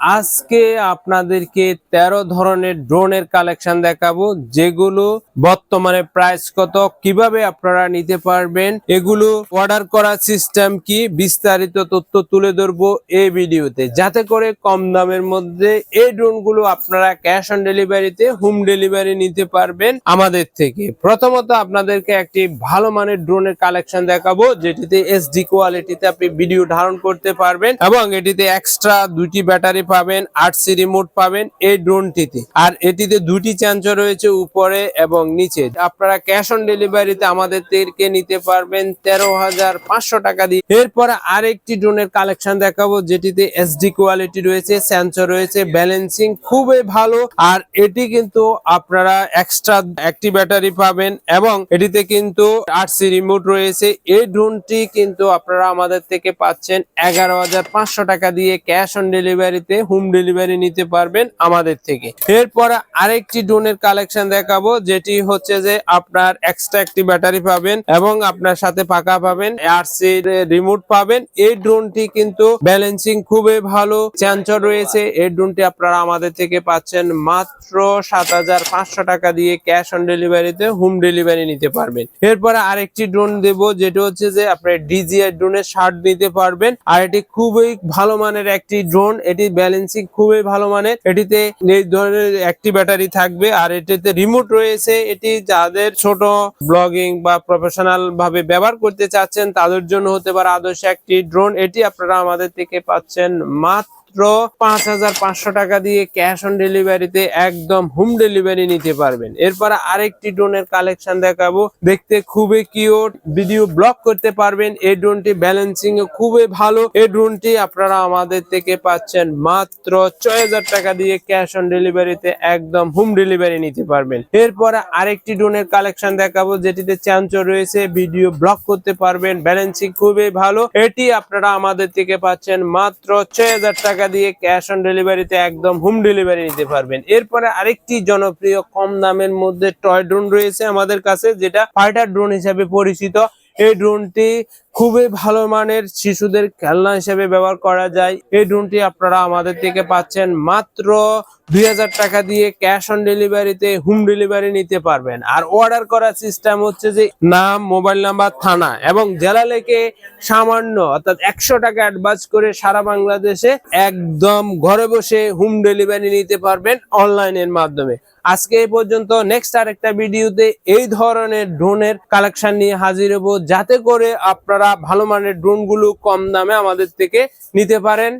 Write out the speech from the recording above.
আজকে আপনাদেরকে 13 ধরনের ড্রোনের কালেকশন দেখাবো, যেগুলো বর্তমানে প্রাইস কত, কিভাবে আপনারা নিতে পারবেন, এগুলো অর্ডার করার সিস্টেম কি, বিস্তারিত তথ্য তুলে ধরবো এই ভিডিওতে, যাতে করে কম দামের মধ্যে এই ড্রোনগুলো আপনারা ক্যাশ অন ডেলিভারিতে হোম ডেলিভারি নিতে পারবেন আমাদের থেকে। প্রথমত আপনাদেরকে একটি ভালো মানের ড্রোনের কালেকশন দেখাবো, যেটিতে এসডি কোয়ালিটিতে আপনি ভিডিও ধারণ করতে পারবেন এবং এটিতে এক্সট্রা দুটি ব্যাটারি পাবেন, 8C রিমোট পাবেন এই ড্রোনটিতে। আর এটিতে দুটি সেন্সর রয়েছে উপরে এবং নিচে। আপনারা ক্যাশ অন ডেলিভারিতে আমাদের থেকে নিতে পারবেন 13,500 টাকা দিয়ে। এরপরে আরেকটি ড্রোনের কালেকশন দেখাবো, যেটিতে এসডি কোয়ালিটি রয়েছে, সেন্সর রয়েছে, ব্যালেন্সিং খুবই ভালো। আর এটি কিন্তু আপনারা এক্সট্রা একটি ব্যাটারি পাবেন এবং এটিতে কিন্তু 8C রিমোট রয়েছে। এই ড্রোনটি কিন্তু আপনারা আমাদের থেকে পাচ্ছেন 11,500 টাকা দিয়ে ক্যাশ অন ডেলিভারিতে হোম ডেলিভারি নিতে পারবেন আমাদের থেকে। এরপর আরেকটি ড্রোনের কালেকশন দেখাবো, যেটি হচ্ছে যে আপনার এক্সট্রা একটি ব্যাটারি পাবেন এবং আপনার সাথে পাকা পাবেন, 8C রিমোট পাবেন। এই ড্রোনটি কিন্তু ব্যালেন্সিং খুবই ভালো, সেন্সর রয়েছে। এই ড্রোনটি আপনারা আমাদের থেকে পাচ্ছেন মাত্র 7,500 টাকা দিয়ে ক্যাশ অন ডেলিভারিতে হোম ডেলিভারি নিতে পারবেন। এরপরে আরেকটি ড্রোন দেব, যেটা হচ্ছে যে আপনার DJI ড্রোনের শার্ট নিতে পারবেন। আর এটি খুবই ভালো মানের একটি ড্রোন, এটি ব্যালেন্সিং খুবই ভালো মানের। এটিতে এই ধরনের একটি ব্যাটারি থাকবে আর এটিতে রিমোট রয়েছে। এটি যাদের ছোট ব্লগিং বা প্রফেশনাল ভাবে ব্যবহার করতে চাচ্ছেন তাদের জন্য হতে পারে আদর্শ একটি ড্রোন। এটি আপনারা আমাদের থেকে পাচ্ছেন মাত্র 5,500 টাকা দিয়ে ক্যাশ অন ডেলিভারিতে একদম হোম ডেলিভারি নিতে পারবেন। এরপর আরেকটি ড্রোনের কালেকশন দেখাবো, দেখতে খুবই কিউট, ভিডিও ব্লগ করতে পারবেন। এই ড্রোনটি ব্যালেন্সিং খুবই ভালো। এই ড্রোনটি আপনারা আমাদের থেকে পাচ্ছেন মাত্র 6,000 টাকা দিয়ে ক্যাশ অন ডেলিভারিতে একদম হোম ডেলিভারি নিতে পারবেন। এরপর আরেকটি ড্রোনের কালেকশন দেখাবো, যেটিতে সেন্সর রয়েছে, ভিডিও ব্লগ করতে পারবেন, ব্যালেন্সিং খুবই ভালো। এটি আপনারা আমাদের থেকে পাচ্ছেন মাত্র 6,000 টাকা দিয়ে ক্যাশ অন ডেলিভারিতে একদম হোম ডেলিভারি নিতে পারবেন। এরপরে আরেকটি জনপ্রিয় কম দামের মধ্যে টয় ড্রোন রয়েছে আমাদের কাছে, যেটা ফাইটার ড্রোন হিসেবে পরিচিত। এই ড্রোনটি খুবই ভালো মানের, শিশুদের খেলনা হিসেবে ব্যবহার করা যায়। এই ড্রোনটি আপনারা আমাদের থেকে পাচ্ছেন মাত্র 2,000 টাকা দিয়ে ক্যাশ অন ডেলিভারিতে হোম ডেলিভারি নিতে পারবেন। আর অর্ডার করার সিস্টেম হচ্ছে যে নাম, মোবাইল নাম্বার, থানা এবং জেলা লেখে সামান্য অর্থাৎ 100 টাকা অ্যাডভান্স করে সারা বাংলাদেশে একদম ঘরে বসে হোম ডেলিভারি নিতে পারবেন অনলাইনের মাধ্যমে। আজকে এই পর্যন্ত। নেক্সট আরেকটা ভিডিওতে এই ধরনের ড্রোনের কালেকশন নিয়ে হাজির হব, যাতে করে আপনারা ভালো মানের ড্রোনগুলো কম দামে আমাদের থেকে নিতে পারেন।